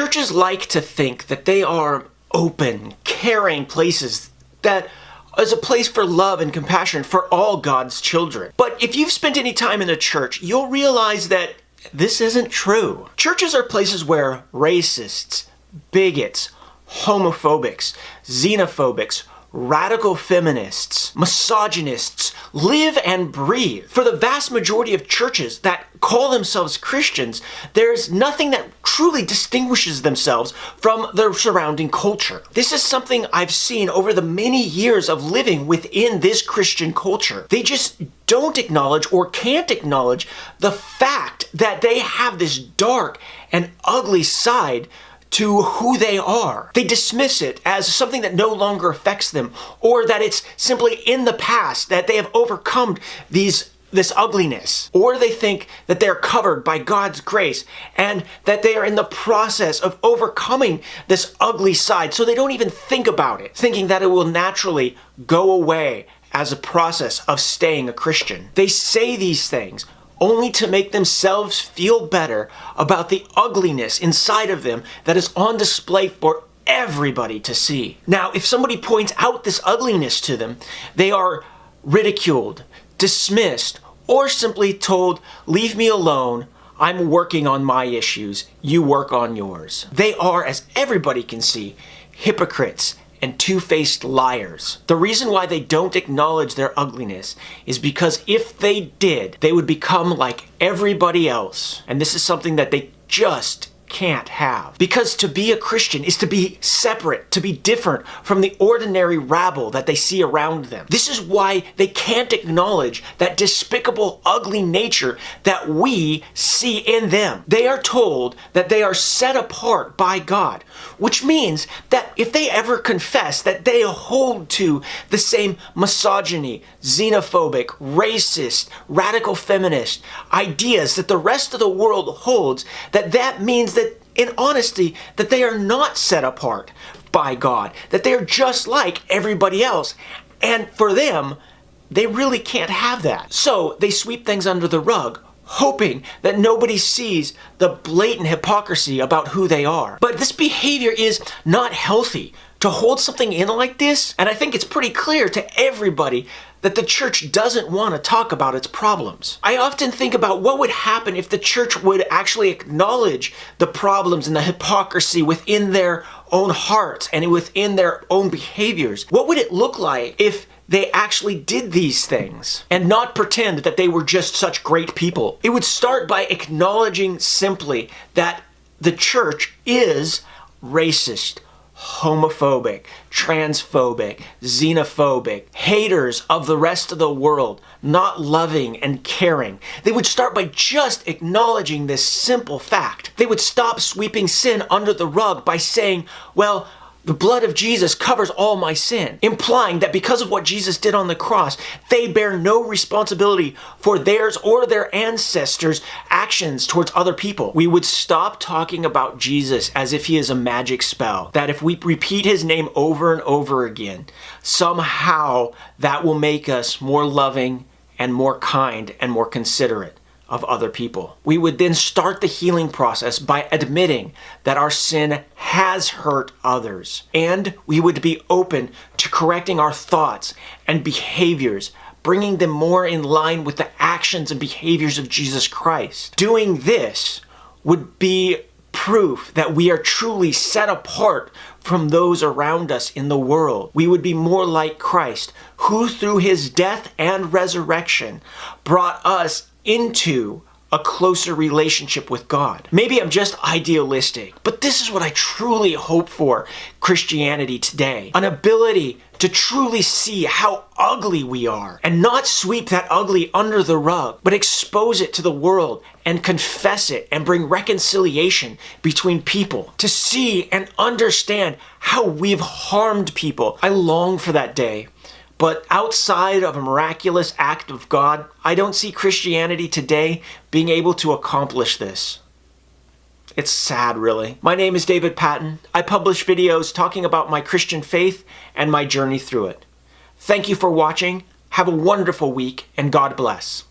Churches like to think that they are open, caring places that is a place for love and compassion for all God's children. But if you've spent any time in a church, you'll realize that this isn't true. Churches are places where racists, bigots, homophobics, xenophobics, radical feminists, misogynists live and breathe. For the vast majority of churches that call themselves Christians, there's nothing that truly distinguishes themselves from their surrounding culture. This is something I've seen over the many years of living within this Christian culture. They just don't acknowledge or can't acknowledge the fact that they have this dark and ugly side to who they are. They dismiss it as something that no longer affects them, or that it's simply in the past, that they have overcome this ugliness. Or they think that they're covered by God's grace and that they are in the process of overcoming this ugly side, so they don't even think about it, thinking that it will naturally go away as a process of staying a Christian. They say these things only to make themselves feel better about the ugliness inside of them that is on display for everybody to see. Now, if somebody points out this ugliness to them, they are ridiculed, dismissed, or simply told, "Leave me alone, I'm working on my issues, you work on yours." They are, as everybody can see, hypocrites and two-faced liars. The reason why they don't acknowledge their ugliness is because if they did, they would become like everybody else. And this is something that they just can't have. Because to be a Christian is to be separate, to be different from the ordinary rabble that they see around them. This is why they can't acknowledge that despicable, ugly nature that we see in them. They are told that they are set apart by God, which means that if they ever confess that they hold to the same misogyny, xenophobic, racist, radical feminist ideas that the rest of the world holds, that means that in honesty, that they are not set apart by God, that they are just like everybody else. And for them, they really can't have that. So they sweep things under the rug, hoping that nobody sees the blatant hypocrisy about who they are. But this behavior is not healthy. To hold something in like this, and I think it's pretty clear to everybody that the church doesn't want to talk about its problems. I often think about what would happen if the church would actually acknowledge the problems and the hypocrisy within their own hearts and within their own behaviors. What would it look like if they actually did these things and not pretend that they were just such great people? It would start by acknowledging simply that the church is racist, homophobic, transphobic, xenophobic, haters of the rest of the world, not loving and caring. They would start by just acknowledging this simple fact. They would stop sweeping sin under the rug by saying, well, the blood of Jesus covers all my sin, implying that because of what Jesus did on the cross, they bear no responsibility for theirs or their ancestors' actions towards other people. We would stop talking about Jesus as if he is a magic spell, that if we repeat his name over and over again, somehow that will make us more loving and more kind and more considerate of other people. We would then start the healing process by admitting that our sin has hurt others, and we would be open to correcting our thoughts and behaviors, bringing them more in line with the actions and behaviors of Jesus Christ. Doing this would be proof that we are truly set apart from those around us in the world. We would be more like Christ, who through his death and resurrection brought us into a closer relationship with God. Maybe I'm just idealistic, but this is what I truly hope for Christianity today. An ability to truly see how ugly we are and not sweep that ugly under the rug, but expose it to the world and confess it and bring reconciliation between people. To see and understand how we've harmed people. I long for that day. But outside of a miraculous act of God, I don't see Christianity today being able to accomplish this. It's sad, really. My name is David Patton. I publish videos talking about my Christian faith and my journey through it. Thank you for watching. Have a wonderful week, and God bless.